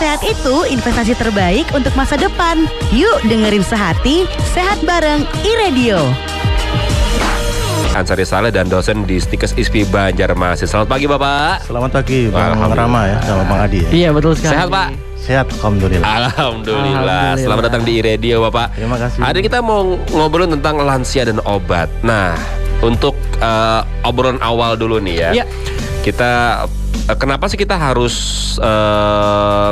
sehat itu investasi terbaik untuk masa depan. Yuk dengerin Sehati, sehat bareng iRadio. Ansari Saleh dan dosen di Stikes ISPI Banjarmasin. Selamat pagi Bapak. Selamat pagi Bang Rama ya, sama Bang Adi ya. Iya betul sekali. Sehat Pak? Sehat, Alhamdulillah. Alhamdulillah. Selamat datang di iRadio Bapak. Terima kasih. Hari ini kita mau ngobrolin tentang lansia dan obat. Nah, untuk obrolan awal dulu nih ya. Kita kenapa sih kita harus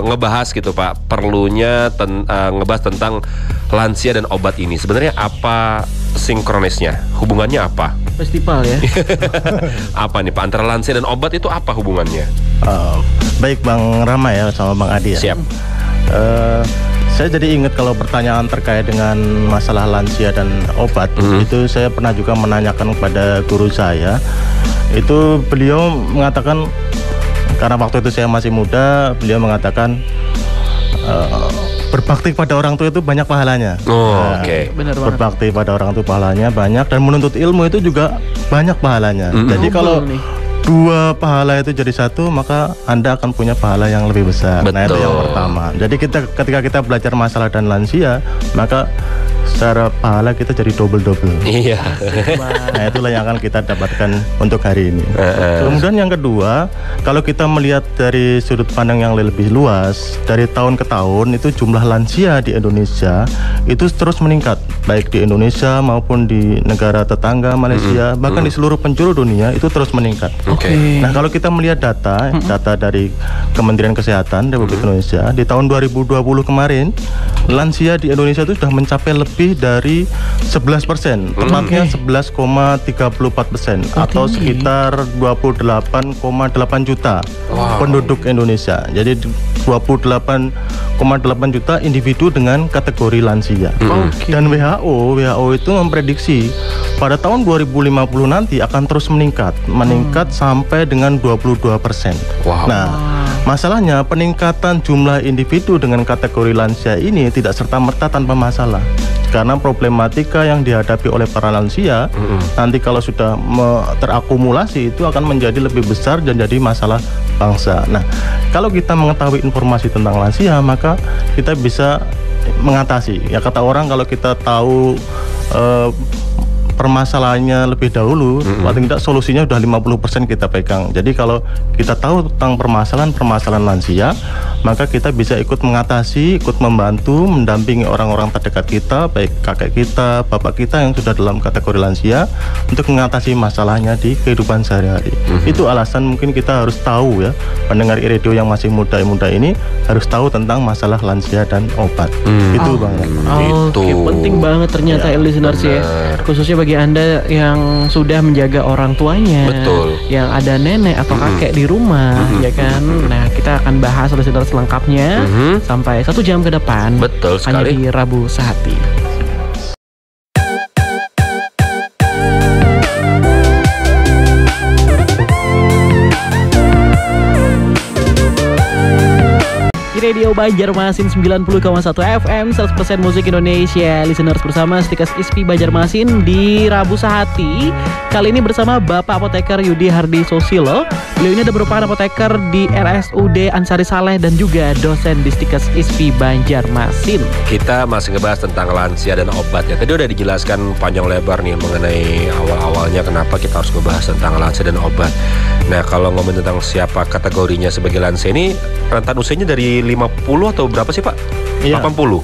ngebahas gitu Pak? Perlunya ngebahas tentang lansia dan obat ini. Sebenarnya apa sinkronisnya? Hubungannya apa? Festival ya. Apa nih Pak? Antara lansia dan obat itu apa hubungannya? Baik Bang Rama ya, sama Bang Adi ya. Siap. Saya jadi ingat kalau pertanyaan terkait dengan masalah lansia dan obat, itu saya pernah juga menanyakan kepada guru saya. Itu beliau mengatakan, karena waktu itu saya masih muda, beliau mengatakan berbakti pada orang tua itu banyak pahalanya. Oke. Benar banget. Berbakti pada orang tua pahalanya banyak, dan menuntut ilmu itu juga banyak pahalanya. Jadi kalau dua pahala itu jadi satu, maka Anda akan punya pahala yang lebih besar. Betul. Nah, itu yang pertama. Jadi ketika kita belajar masalah dan lansia, maka secara pahala kita jadi double-double. Iya. Nah, itulah yang akan kita dapatkan untuk hari ini. Kemudian yang kedua, kalau kita melihat dari sudut pandang yang lebih luas, dari tahun ke tahun itu jumlah lansia di Indonesia itu terus meningkat, baik di Indonesia maupun di negara tetangga Malaysia, bahkan di seluruh penjuru dunia itu terus meningkat. Nah, kalau kita melihat data dari Kementerian Kesehatan Republik Indonesia di tahun 2020 kemarin, lansia di Indonesia itu sudah mencapai lebih dari 11%, tepatnya 11,34%, atau sekitar 28,8 juta penduduk Indonesia. Jadi 28,8 juta individu dengan kategori lansia. Dan WHO itu memprediksi pada tahun 2050 nanti akan terus meningkat sampai dengan 22%. Nah, masalahnya peningkatan jumlah individu dengan kategori lansia ini tidak serta-merta tanpa masalah. Karena problematika yang dihadapi oleh para lansia nanti kalau sudah terakumulasi itu akan menjadi lebih besar dan jadi masalah bangsa. Nah, kalau kita mengetahui informasi tentang lansia, maka kita bisa mengatasi. Ya, kata orang kalau kita tahu permasalahannya lebih dahulu, paling tidak solusinya udah 50% kita pegang. Jadi kalau kita tahu tentang permasalahan lansia, maka kita bisa ikut mengatasi, ikut membantu, mendampingi orang-orang terdekat kita, baik kakek kita, bapak kita yang sudah dalam kategori lansia, untuk mengatasi masalahnya di kehidupan sehari-hari. Itu alasan mungkin kita harus tahu ya, pendengar iRadio yang masih muda-muda ini harus tahu tentang masalah lansia dan obat. Itu Bang. Oke, penting banget ternyata listeners ya, khususnya bagi Anda yang sudah menjaga orang tuanya, yang ada nenek atau kakek di rumah, ya kan. Nah, kita akan bahas listeners lengkapnya sampai 1 jam ke depan. Betul sekali. Hanya di Rabu Sehati. Radio Banjarmasin 90,1 FM 100% musik Indonesia. Listeners bersama Stikes ISPI Banjarmasin di Rabu Sehati. Kali ini bersama Bapak Apoteker Yudi Hardi Sosilo. Beliau ini ada merupakan apoteker di RSUD Ansari Saleh dan juga dosen di Stikes ISPI Banjarmasin. Kita masih ngebahas tentang lansia dan obat ya. Tadi udah dijelaskan panjang lebar nih mengenai awal-awalnya kenapa kita harus ngebahas tentang lansia dan obat. Nah, kalau ngomong tentang siapa kategorinya sebagai lansia ini, rentan usianya dari 50 atau berapa sih Pak? 80?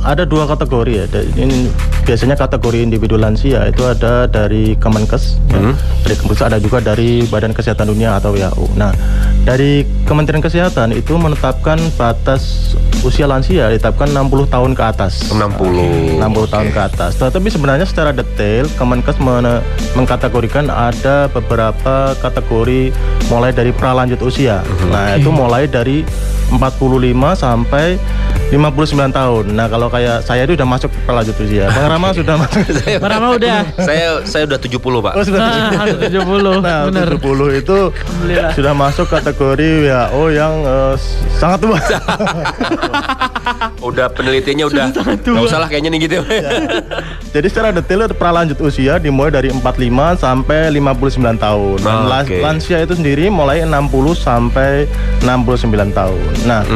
Ada dua kategori ya. Ini biasanya kategori individu lansia itu ada dari Kemenkes, dari Kemenkes, ada juga dari Badan Kesehatan Dunia atau WHO. Nah, dari Kementerian Kesehatan itu menetapkan batas usia lansia ditetapkan 60 tahun ke atas. 60 tahun ke atas. Tetapi sebenarnya secara detail Kemenkes mengkategorikan ada beberapa kategori mulai dari pralanjut usia. Nah, itu mulai dari 45 sampai 59 tahun. Nah, kalau kayak saya itu udah masuk lanjut usia. Bang Rama sudah masuk. Bang Rama udah. Saya udah 70, Pak. Oh, sudah 70. Nah, Bener. 70 itu sudah masuk kategori WHO yang sangat tua. Udah penelitiannya udah nggak usah lah kayaknya nih gitu. Jadi secara detail pralanjut usia dimulai dari 45 sampai 59 tahun. Dan Oke. lansia itu sendiri mulai 60 sampai 69 tahun. Nah,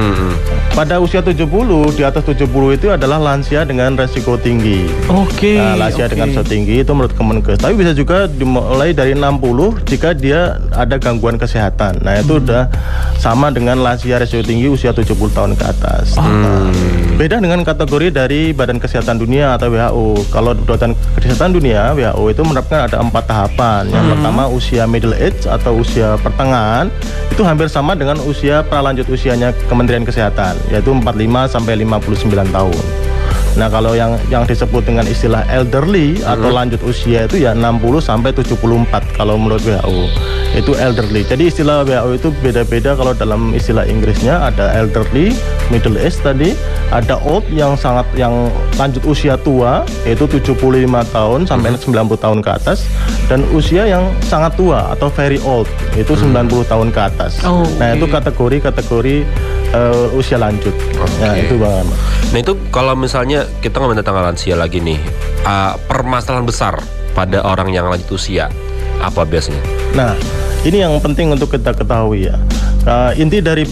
pada usia 70, di atas 70 itu adalah lansia dengan resiko tinggi. Oke. Nah, lansia dengan resiko tinggi itu menurut Kemenkes. Tapi bisa juga dimulai dari 60 jika dia ada gangguan kesehatan. Nah, itu udah sama dengan lansia resiko tinggi usia 70 tahun ke atas. Nah, beda dengan kategori dari Badan Kesehatan Dunia atau WHO. Kalau Badan Kesehatan Dunia WHO itu menerapkan ada 4 tahapan. Yang pertama usia middle age atau usia pertengahan, itu hampir sama dengan usia pralanjut usianya Kementerian Kesehatan, yaitu 45 sampai 59 tahun. Nah, kalau yang disebut dengan istilah elderly atau lanjut usia itu ya 60 sampai 74 kalau menurut WHO. Itu elderly. Jadi istilah WHO itu beda-beda. Kalau dalam istilah Inggrisnya ada elderly, middle age tadi, ada old yang lanjut usia tua yaitu 75 tahun sampai 90 tahun ke atas, dan usia yang sangat tua atau very old itu 90 tahun ke atas. Nah, itu kategori usia lanjut. Nah, itu Bang Ahmad. Nah, itu kalau misalnya kita ngomongin tentang lansia lagi nih, permasalahan besar pada orang yang lanjut usia apa biasanya? Nah, ini yang penting untuk kita ketahui ya. Inti dari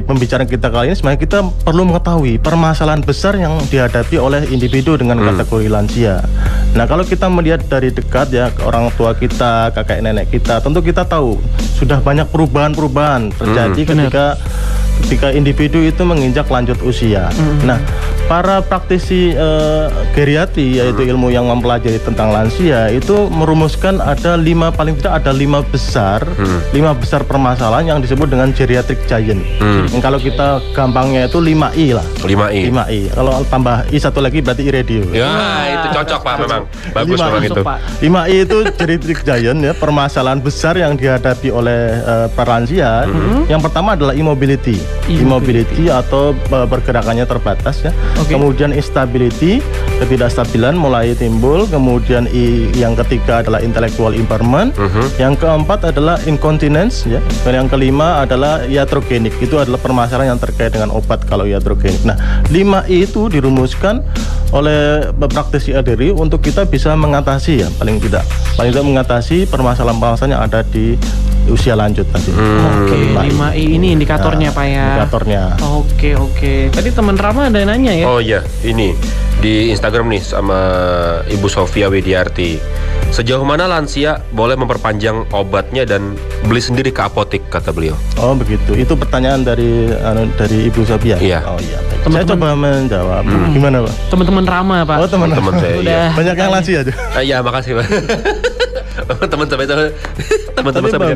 pembicaraan kita kali ini sebenarnya kita perlu mengetahui permasalahan besar yang dihadapi oleh individu dengan kategori lansia. Nah, kalau kita melihat dari dekat ya, orang tua kita, kakek nenek kita, tentu kita tahu sudah banyak perubahan-perubahan terjadi ketika individu itu menginjak lanjut usia. Nah, para praktisi geriatri yaitu ilmu yang mempelajari tentang lansia itu merumuskan ada 5 besar permasalahan yang disebut dengan geriatric giant. Kalau kita gampangnya itu 5I lah. 5I. Kalau tambah I satu lagi berarti iradio. Ya, itu cocok Pak, memang bagus memang itu. 5I itu geriatric giant ya, permasalahan besar yang dihadapi oleh para lansia. Yang pertama adalah immobility atau pergerakannya terbatas ya. Kemudian instability, ketidakstabilan mulai timbul. Kemudian yang ketiga adalah intellectual impairment. Yang keempat adalah incontinence ya. Dan yang kelima adalah iatrogenik. Itu adalah permasalahan yang terkait dengan obat kalau iatrogenik. Nah, 5I itu dirumuskan oleh praktisi geriatri untuk kita bisa mengatasi ya, paling tidak mengatasi permasalahan-permasalahan yang ada di usia lanjut tadi. 5I ini indikatornya Pak ya. Indikatornya. Oke. Tadi teman Rama ada nanya ya. Oh iya, ini di Instagram nih sama Ibu Sofia Widiarti. Sejauh mana lansia boleh memperpanjang obatnya dan beli sendiri ke apotek, kata beliau. Oh begitu. Itu pertanyaan dari Ibu Sofia. Iya. Oh iya. Saya coba menjawab. Gimana Pak? Teman-teman Rama Pak. Oh teman-teman saya. Udah. Iya. Banyak yang lansia aja. Iya, makasih Pak. Teman-teman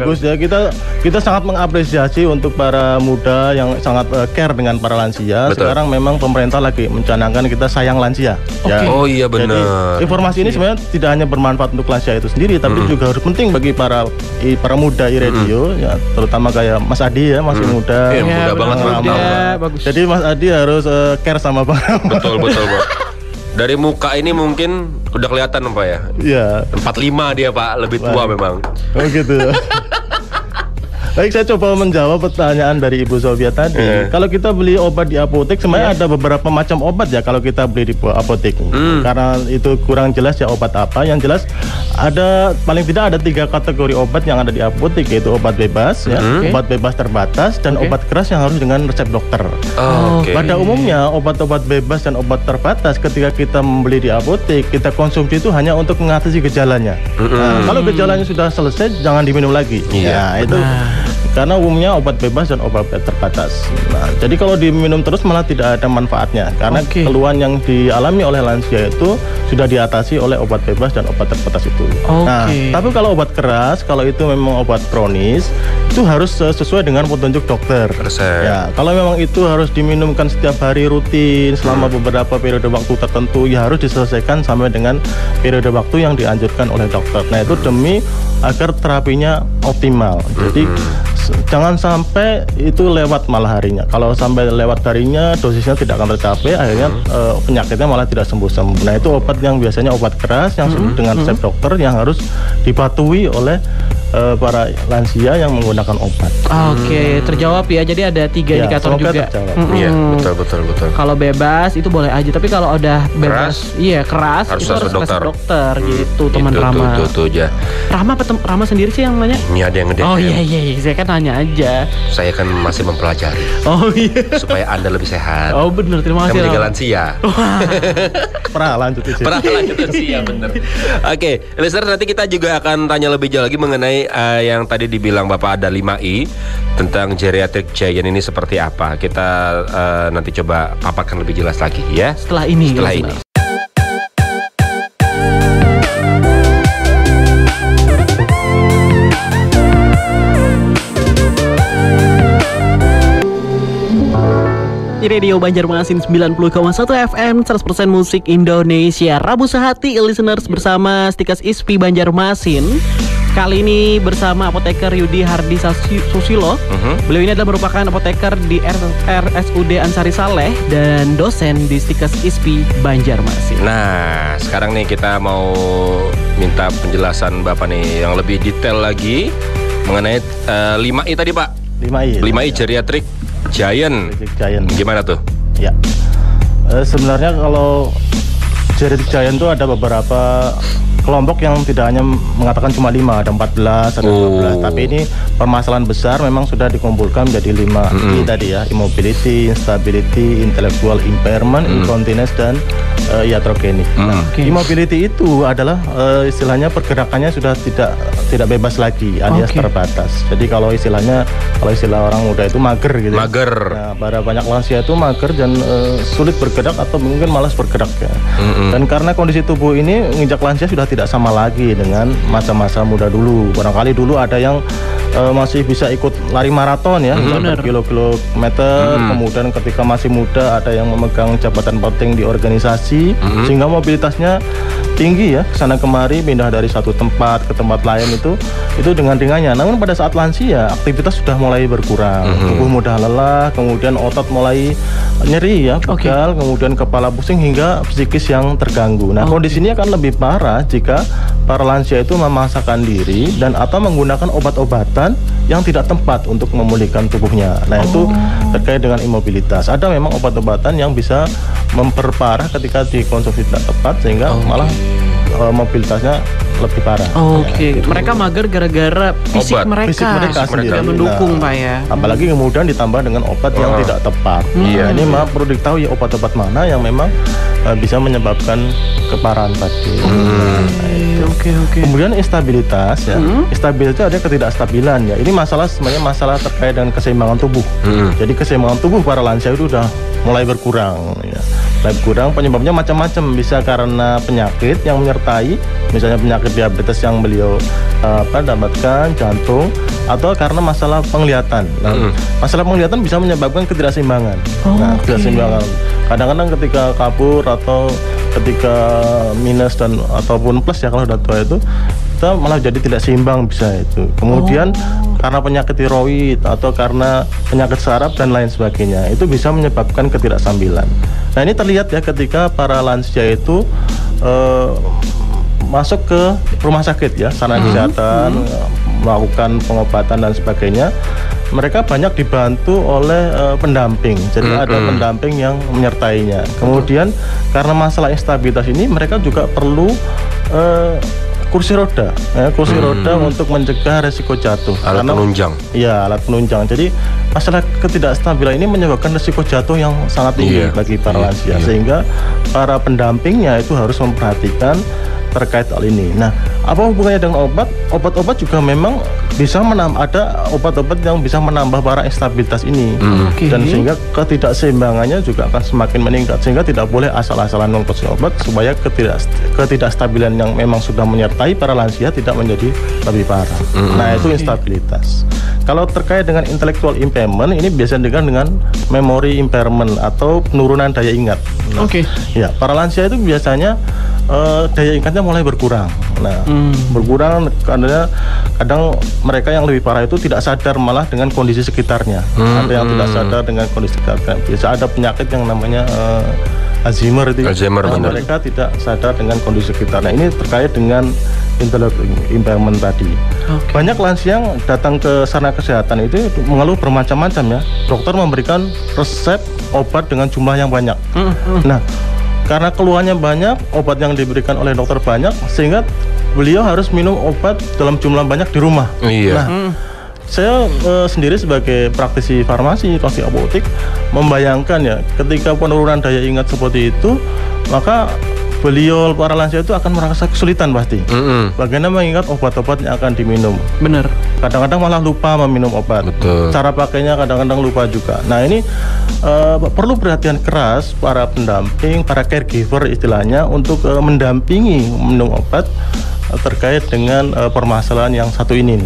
bagus ya, kita sangat mengapresiasi untuk para muda yang sangat care dengan para lansia. Betul. Sekarang memang pemerintah lagi mencanangkan kita sayang lansia. Ya. Oh iya benar. Jadi informasi ini sebenarnya tidak hanya bermanfaat untuk lansia itu sendiri, tapi juga harus penting bagi para muda radio, ya, terutama kayak Mas Adi ya, masih muda. Muda banget bagus. Jadi Mas Adi harus care sama Bang. Betul Pak. Dari muka ini mungkin udah kelihatan Pak ya. Iya. 45 dia Pak, lebih tua memang. Oh gitu. Baik, saya coba menjawab pertanyaan dari Ibu Sofia tadi. Kalau kita beli obat di apotek, sebenarnya ada beberapa macam obat ya kalau kita beli di apotek. Karena itu kurang jelas ya obat apa. Yang jelas ada paling tidak ada 3 kategori obat yang ada di apotek, yaitu obat bebas, ya, obat bebas terbatas, dan obat keras yang harus dengan resep dokter. Pada umumnya obat-obat bebas dan obat terbatas ketika kita membeli di apotek, kita konsumsi itu hanya untuk mengatasi gejalanya. Nah, kalau gejalanya sudah selesai, jangan diminum lagi. Ya, itu. Karena umumnya obat bebas dan obat terbatas. Nah, jadi kalau diminum terus malah tidak ada manfaatnya. Karena keluhan yang dialami oleh lansia itu sudah diatasi oleh obat bebas dan obat terbatas itu. Nah, tapi kalau obat keras, kalau itu memang obat kronis, itu harus sesuai dengan petunjuk dokter. Ya, kalau memang itu harus diminumkan setiap hari rutin selama beberapa periode waktu tertentu, ya harus diselesaikan sampai dengan periode waktu yang dianjurkan oleh dokter. Nah, itu demi agar terapinya optimal. Jadi jangan sampai itu lewat malah harinya. Kalau sampai lewat harinya dosisnya tidak akan tercapai, akhirnya penyakitnya malah tidak sembuh-sembuh. Nah itu obat yang biasanya obat keras yang dengan resep dokter yang harus dipatuhi oleh para lansia yang menggunakan obat. Oke, terjawab ya. Jadi ada 3 indikator juga. Iya, betul. Kalau bebas itu boleh aja, tapi kalau udah bebas, keras harus itu harus dokter. Gitu, teman Itu, Rama. Tuh aja. Rama sendiri sih yang nanya. Ini ada yang nge-DM. Oh iya, saya kan nanya aja. Saya kan masih mempelajari. Oh iya. Supaya Anda lebih sehat. Oh benar, terima kasih. Menjaga lansia. Lanjut lansia, bener. Oke, listener, nanti kita juga akan tanya lebih jauh lagi mengenai yang tadi dibilang Bapak ada 5I tentang geriatric giant ini seperti apa. Kita nanti coba paparkan lebih jelas lagi ya. Setelah ini. Radio Banjarmasin 90,1 FM 100% musik Indonesia. Rabu Sehati listeners bersama Stikas ISPI Banjarmasin. Kali ini bersama apoteker Yudi Hardi Susilo. Beliau ini adalah merupakan apoteker di RSUD Ansari Saleh dan dosen di Stikas ISPI Banjarmasin. Nah, sekarang nih kita mau minta penjelasan Bapak nih yang lebih detail lagi mengenai 5I tadi Pak. 5I geriatric Giant. Gimana tuh? Ya, sebenarnya kalau geriatric giant itu ada beberapa kelompok yang tidak hanya mengatakan cuma 5, ada 14, ada 12. Tapi ini permasalahan besar memang sudah dikumpulkan menjadi 5 tadi ya, immobility, instability, intellectual impairment, incontinence, dan iatrogenik. Immobility itu adalah istilahnya pergerakannya sudah tidak bebas lagi, alias terbatas. Jadi kalau istilah orang muda itu mager gitu. Mager. Nah, pada banyak lansia itu mager dan sulit bergerak atau mungkin malas bergerak ya. Dan karena kondisi tubuh ini menginjak lansia sudah tidak sama lagi dengan masa-masa muda dulu. Barangkali dulu ada yang masih bisa ikut lari maraton ya, berkilo-kilometer. Kemudian ketika masih muda ada yang memegang jabatan penting di organisasi, sehingga mobilitasnya tinggi ya, kesana kemari, pindah dari satu tempat ke tempat lain itu dengan ringannya. Namun pada saat lansia aktivitas sudah mulai berkurang, tubuh mudah lelah, kemudian otot mulai nyeri ya, pegal, kemudian kepala pusing hingga psikis yang terganggu. Nah kondisi ini akan lebih parah jika para lansia itu memaksakan diri dan atau menggunakan obat-obatan yang tidak tepat untuk memulihkan tubuhnya. Nah itu terkait dengan imobilitas. Ada memang obat-obatan yang bisa memperparah ketika dikonsumsi tidak tepat sehingga malah mobilitasnya lebih parah. Mereka mager gara-gara fisik mereka sendiri mendukung Pak ya. Apalagi kemudian ditambah dengan obat yang tidak tepat. Ini memang perlu diketahui obat-obat mana yang memang bisa menyebabkan keparahan tadi. Kemudian instabilitas ya. Instabilitas ada ketidakstabilan ya. Ini sebenarnya masalah terkait dengan keseimbangan tubuh. Jadi keseimbangan tubuh para lansia itu sudah mulai berkurang ya. Berkurang penyebabnya macam-macam, bisa karena penyakit yang menyertai, misalnya penyakit diabetes yang beliau dapatkan, jantung, atau karena masalah penglihatan. Nah, masalah penglihatan bisa menyebabkan ketidakseimbangan. Ketidakseimbangan. Kadang-kadang ketika kabur atau ketika minus dan ataupun plus ya kalau udah tua itu kita malah jadi tidak seimbang bisa itu. Kemudian karena penyakit tiroid atau karena penyakit saraf dan lain sebagainya itu bisa menyebabkan ketidakstabilan. Nah ini terlihat ya ketika para lansia itu masuk ke rumah sakit ya, sarana kesehatan, melakukan pengobatan dan sebagainya. Mereka banyak dibantu oleh pendamping, jadi ada pendamping yang menyertainya. Kemudian karena masalah instabilitas ini mereka juga perlu kursi roda, kursi roda untuk mencegah resiko jatuh. Alat penunjang. Iya, alat penunjang. Jadi masalah ketidakstabilan ini menyebabkan resiko jatuh yang sangat tinggi bagi para lansia, sehingga para pendampingnya itu harus memperhatikan terkait hal ini. Nah, apa hubungannya dengan obat? Obat-obat juga memang bisa ada obat-obat yang bisa menambah para instabilitas ini, dan sehingga ketidakseimbangannya juga akan semakin meningkat. Sehingga tidak boleh asal-asalan mengkonsumsi obat supaya ketidakstabilan yang memang sudah menyertai para lansia tidak menjadi lebih parah. Nah, itu instabilitas. Kalau terkait dengan intellectual impairment, ini biasanya dengan memory impairment atau penurunan daya ingat. Ya, para lansia itu biasanya daya ingatnya mulai berkurang. Nah, berkurang karena kadang mereka yang lebih parah itu tidak sadar malah dengan kondisi sekitarnya. Ada yang tidak sadar dengan kondisi sekitarnya. Bisa ada penyakit yang namanya Alzheimer itu. Mereka tidak sadar dengan kondisi sekitarnya. Ini terkait dengan intellectual impairment tadi. Banyak lansia yang datang ke sarana kesehatan itu mengeluh bermacam-macam ya. Dokter memberikan resep obat dengan jumlah yang banyak. Nah, karena keluhannya banyak, obat yang diberikan oleh dokter banyak, sehingga beliau harus minum obat dalam jumlah banyak di rumah. Nah, saya sendiri sebagai praktisi farmasi, konsultan apotek, membayangkan ya, ketika penurunan daya ingat seperti itu, maka beliau para lansia itu akan merasa kesulitan pasti. Bagaimana mengingat obat-obat yang akan diminum. Benar. Kadang-kadang malah lupa meminum obat. Betul. Cara pakainya kadang-kadang lupa juga. Nah, ini perlu perhatian keras para pendamping, para caregiver istilahnya untuk mendampingi minum obat terkait dengan permasalahan yang satu ini.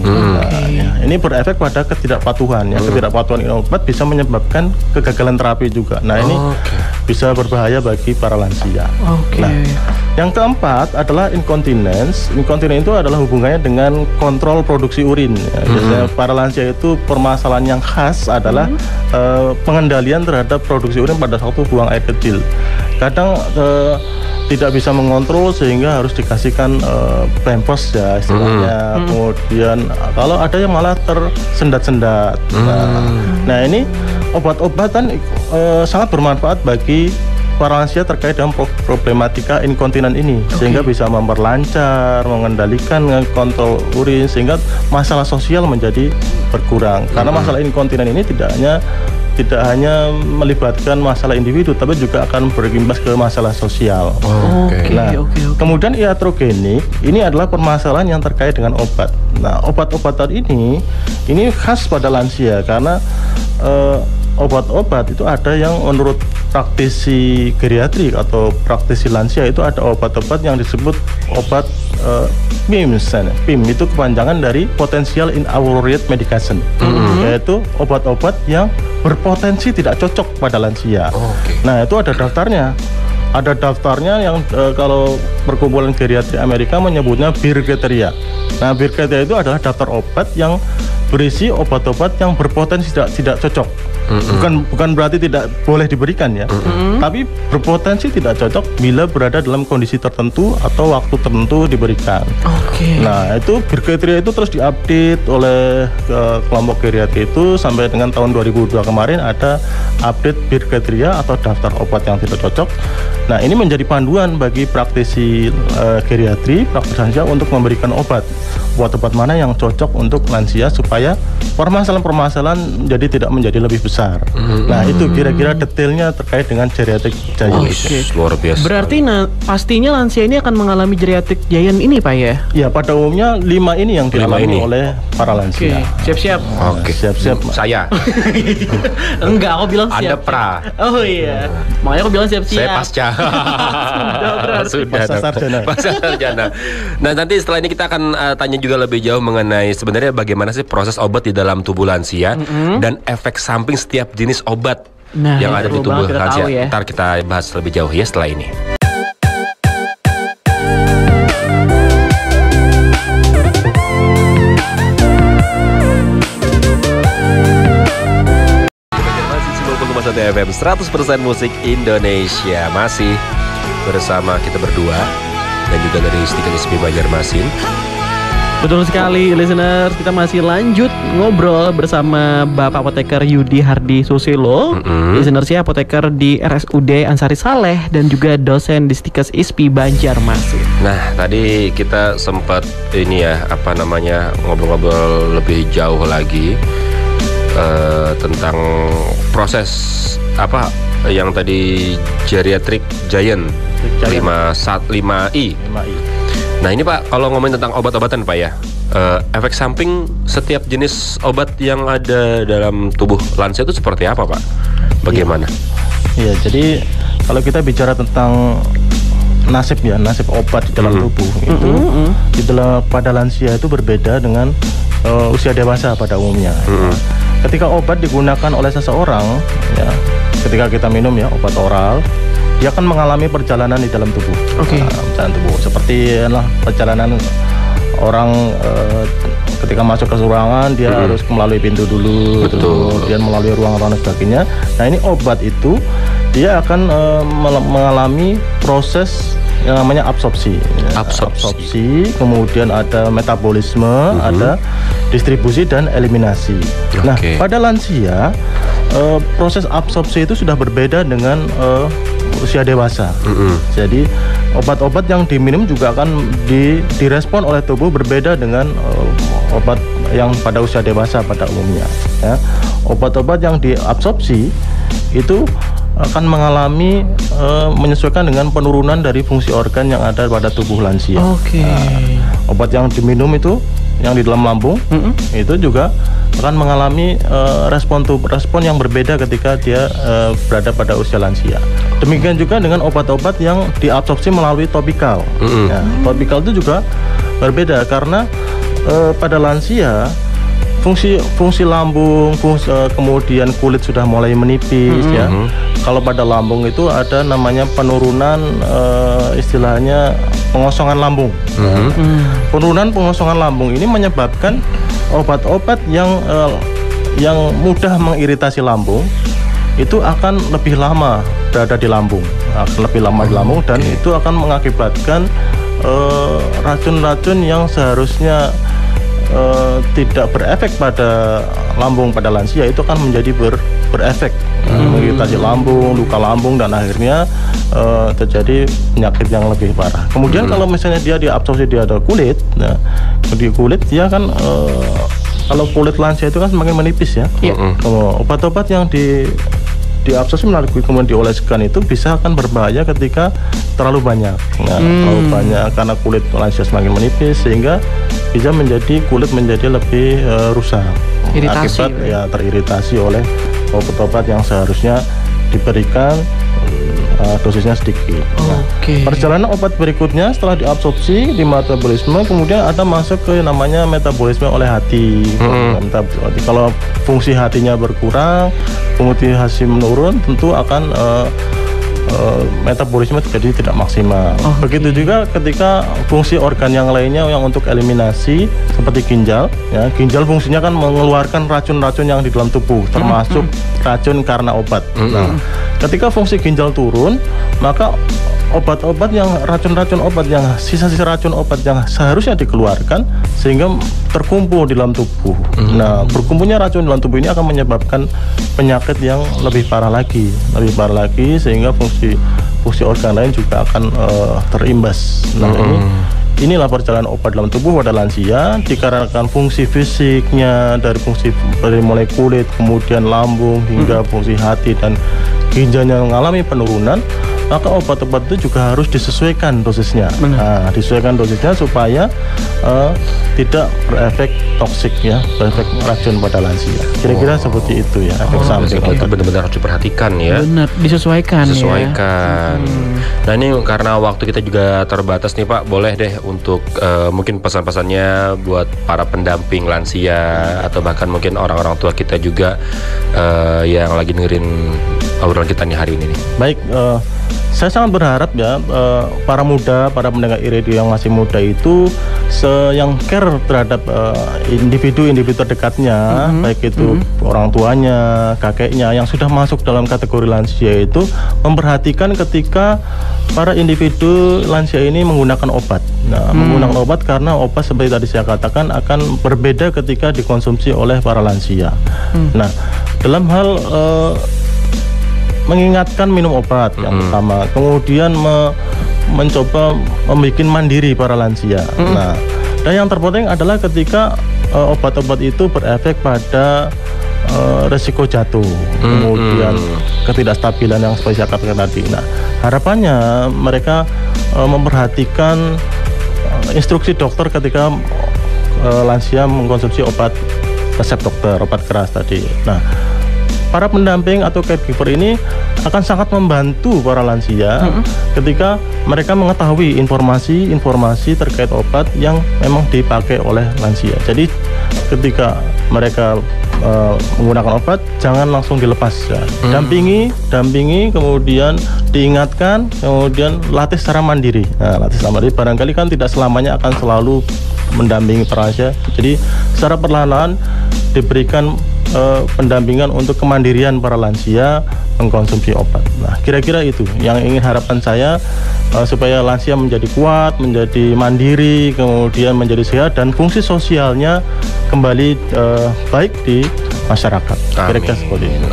Ini berefek pada ketidakpatuhan. Ya. Ketidakpatuhan minum obat bisa menyebabkan kegagalan terapi juga. Nah, ini bisa berbahaya bagi para lansia. Nah, yang keempat adalah incontinence. Incontinence itu adalah hubungannya dengan kontrol produksi urin. Ya. Biasanya para lansia itu permasalahan yang khas adalah pengendalian terhadap produksi urin pada waktu buang air kecil. Kadang tidak bisa mengontrol sehingga harus dikasihkan pampers ya istilahnya. Kemudian kalau ada yang malah tersendat-sendat. Nah, ini obat-obatan sangat bermanfaat bagi para lansia terkait dengan problematika inkontinan ini, sehingga bisa memperlancar, mengendalikan kontrol urin, sehingga masalah sosial menjadi berkurang. Karena masalah inkontinan ini tidak hanya melibatkan masalah individu, tapi juga akan berimbas ke masalah sosial. Kemudian iatrogenik ini adalah permasalahan yang terkait dengan obat. Nah, obat-obatan ini khas pada lansia karena obat-obat itu ada yang menurut praktisi geriatrik atau praktisi lansia itu ada obat-obat yang disebut obat PIM. PIM itu kepanjangan dari Potential Inappropriate Medication, yaitu obat-obat yang berpotensi tidak cocok pada lansia. Nah, itu ada daftarnya. Ada daftarnya yang kalau perkumpulan geriatri Amerika menyebutnya BIR kriteria. Nah, BIR kriteria itu adalah daftar obat yang berisi obat-obat yang berpotensi tidak cocok. Bukan berarti tidak boleh diberikan ya, tapi berpotensi tidak cocok bila berada dalam kondisi tertentu atau waktu tertentu diberikan. Nah, itu BIR kriteria itu terus diupdate oleh kelompok geriatri itu sampai dengan tahun 2002 kemarin ada update BIR kriteria atau daftar obat yang tidak cocok. Nah, ini menjadi panduan bagi praktisi geriatri, praktisi lansia untuk memberikan obat-obat mana yang cocok untuk lansia supaya permasalahan-permasalahan jadi tidak menjadi lebih besar. Nah, itu kira-kira detailnya terkait dengan geriatric giant. Luar biasa. Berarti pastinya lansia ini akan mengalami geriatric giant ini, Pak ya? Ya, pada umumnya 5 ini yang dialami oleh para lansia. Siap-siap. Siap-siap. Saya. Enggak, aku bilang siap. Anda pra. Oh iya. Makanya aku bilang siap-siap. Saya pasca. Sudah. Pasca sarjana. Nah, nanti setelah ini kita akan tanya juga lebih jauh mengenai sebenarnya bagaimana sih proses obat di dalam tubuh lansia dan efek samping setiap jenis obat yang ada di tubuh lansia. Ntar kita bahas lebih jauh ya setelah ini. FM 100% musik Indonesia masih bersama kita berdua dan juga dari Stikas SP Banjarmasin. Betul sekali, listeners, kita masih lanjut ngobrol bersama Bapak Apoteker Yudi Hardi Susilo, listeners ya, apoteker di RSUD Ansari Saleh dan juga dosen di Stikas ISPI Banjarmasin. Nah, tadi kita sempat ngobrol-ngobrol lebih jauh lagi tentang proses yang tadi geriatric giant 5I. Nah, ini Pak, kalau ngomongin tentang obat-obatan Pak ya, efek samping setiap jenis obat yang ada dalam tubuh lansia itu seperti apa Pak? Bagaimana? Iya, jadi kalau kita bicara tentang nasib obat di dalam tubuh itu di dalam pada lansia itu berbeda dengan usia dewasa pada umumnya. Ketika obat digunakan oleh seseorang, ya, ketika kita minum ya obat oral, dia akan mengalami perjalanan di dalam tubuh. Oke. Perjalanan tubuh seperti perjalanan orang ketika masuk ke ruangan dia harus melalui pintu dulu, kemudian melalui ruang-ruang dan sebagainya. Nah ini obat itu dia akan mengalami proses yang namanya absorpsi, kemudian ada metabolisme, ada distribusi dan eliminasi. Nah pada lansia proses absorpsi itu sudah berbeda dengan usia dewasa. Jadi obat-obat yang diminum juga akan direspon oleh tubuh berbeda dengan obat yang pada usia dewasa pada umumnya. Ya. Obat-obat yang diabsorpsi itu akan mengalami menyesuaikan dengan penurunan dari fungsi organ yang ada pada tubuh lansia. Obat yang diminum itu yang di dalam lambung itu juga akan mengalami respon yang berbeda ketika dia berada pada usia lansia. Demikian juga dengan obat-obat yang diabsorpsi melalui topikal. Ya, topikal itu juga berbeda karena pada lansia fungsi lambung, kemudian kulit sudah mulai menipis ya. Kalau pada lambung itu ada namanya penurunan istilahnya pengosongan lambung. Penurunan pengosongan lambung ini menyebabkan obat-obat yang mudah mengiritasi lambung itu akan lebih lama berada di lambung, dan itu akan mengakibatkan racun-racun yang seharusnya tidak berefek pada lambung pada lansia itu akan menjadi berefek, mengiritasi lambung, luka lambung, dan akhirnya terjadi penyakit yang lebih parah. Kemudian kalau misalnya dia diabsorpsi di ada kulit, nah di kulit dia kan kalau kulit lansia itu kan semakin menipis ya. Obat-obat yang diabsorpsi melalui kemudian dioleskan itu bisa akan berbahaya ketika terlalu banyak. Terlalu banyak karena kulit lansia semakin menipis sehingga bisa kulit menjadi lebih rusak. Akibat teriritasi oleh obat-obat yang seharusnya diberikan dosisnya sedikit. Perjalanan obat berikutnya setelah diabsorpsi di metabolisme, kemudian ada masuk ke namanya metabolisme oleh hati. Kalau fungsi hatinya berkurang, kemudian hasil menurun, tentu akan metabolisme jadi tidak maksimal. Begitu juga ketika fungsi organ yang lainnya yang untuk eliminasi seperti ginjal, ya ginjal fungsinya kan mengeluarkan racun-racun yang di dalam tubuh, termasuk racun karena obat. Nah, ketika fungsi ginjal turun, maka obat-obat yang racun-racun obat yang sisa-sisa racun obat yang seharusnya dikeluarkan sehingga terkumpul di dalam tubuh. Nah, berkumpulnya racun di dalam tubuh ini akan menyebabkan penyakit yang lebih parah lagi sehingga fungsi organ lain juga akan terimbas. Nah, inilah perjalanan obat dalam tubuh pada lansia dikarenakan fungsi fisiknya dari mulai kulit, kemudian lambung hingga fungsi hati dan ginjalnya mengalami penurunan. Maka obat-obat itu juga harus disesuaikan dosisnya. Nah, disesuaikan dosisnya supaya tidak berefek toksik ya, berefek racun pada lansia. Kira-kira seperti itu ya. Efek samping itu benar-benar harus diperhatikan ya. Benar, disesuaikan. Ya. Nah ini karena waktu kita juga terbatas nih Pak, boleh deh untuk mungkin pesan-pesannya buat para pendamping lansia atau bahkan mungkin orang-orang tua kita juga yang lagi dengerin obrolan kita nih hari ini nih. Baik, saya sangat berharap ya para pendengar iRadio yang masih muda itu yang care terhadap individu terdekatnya, baik itu orang tuanya, kakeknya yang sudah masuk dalam kategori lansia itu memperhatikan ketika para individu lansia ini menggunakan obat. Nah, menggunakan obat karena obat seperti tadi saya katakan akan berbeda ketika dikonsumsi oleh para lansia. Nah, dalam hal mengingatkan minum obat yang pertama, kemudian mencoba membuat mandiri para lansia. Nah, dan yang terpenting adalah ketika obat-obat itu berefek pada resiko jatuh, kemudian ketidakstabilan yang seperti saya katakan tadi. Nah, harapannya mereka memperhatikan instruksi dokter ketika lansia mengkonsumsi obat resep dokter, obat keras tadi. Nah, para pendamping atau caregiver ini akan sangat membantu para lansia ketika mereka mengetahui informasi terkait obat yang memang dipakai oleh lansia. Jadi ketika mereka menggunakan obat, jangan langsung dilepas ya. Dampingi, kemudian diingatkan, kemudian latih secara mandiri. Nah, latih secara mandiri barangkali kan tidak selamanya akan selalu mendampingi para lansia. Jadi secara perlahan-lahan diberikan pendampingan untuk kemandirian para lansia mengkonsumsi obat. Nah, kira-kira itu yang ingin harapan saya, supaya lansia menjadi kuat, menjadi mandiri, kemudian menjadi sehat dan fungsi sosialnya kembali baik di masyarakat. Kira-kira seperti itu.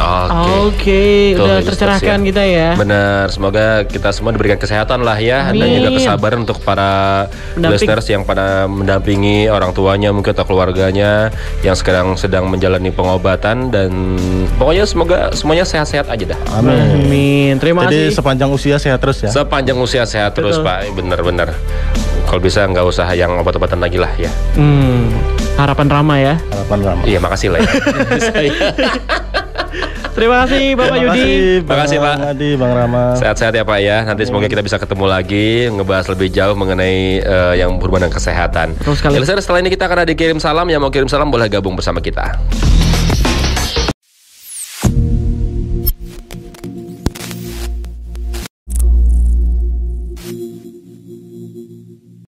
Oke, udah tercerahkan kita ya. Benar, semoga kita semua diberikan kesehatan lah ya. Dan juga kesabaran untuk para listeners yang pada mendampingi orang tuanya mungkin atau keluarganya yang sekarang sedang menjalani pengobatan, dan pokoknya semoga semuanya sehat-sehat aja dah. Amin. Terima kasih. Jadi sepanjang usia sehat terus ya. Sepanjang usia sehat terus Pak, benar-benar. Kalau bisa nggak usah yang obat-obatan lagi lah ya. Harapan Rama ya. Harapan Rama. Iya, makasih lah ya. Terima kasih Bapak Yudi. Terima kasih Pak Adi, Bang Rama. Sehat-sehat ya Pak ya. Nanti semoga kita bisa ketemu lagi, ngebahas lebih jauh mengenai yang berhubungan dengan kesehatan. Terus sekali. Setelah ini kita akan ada kirim salam. Yang mau kirim salam boleh gabung bersama kita.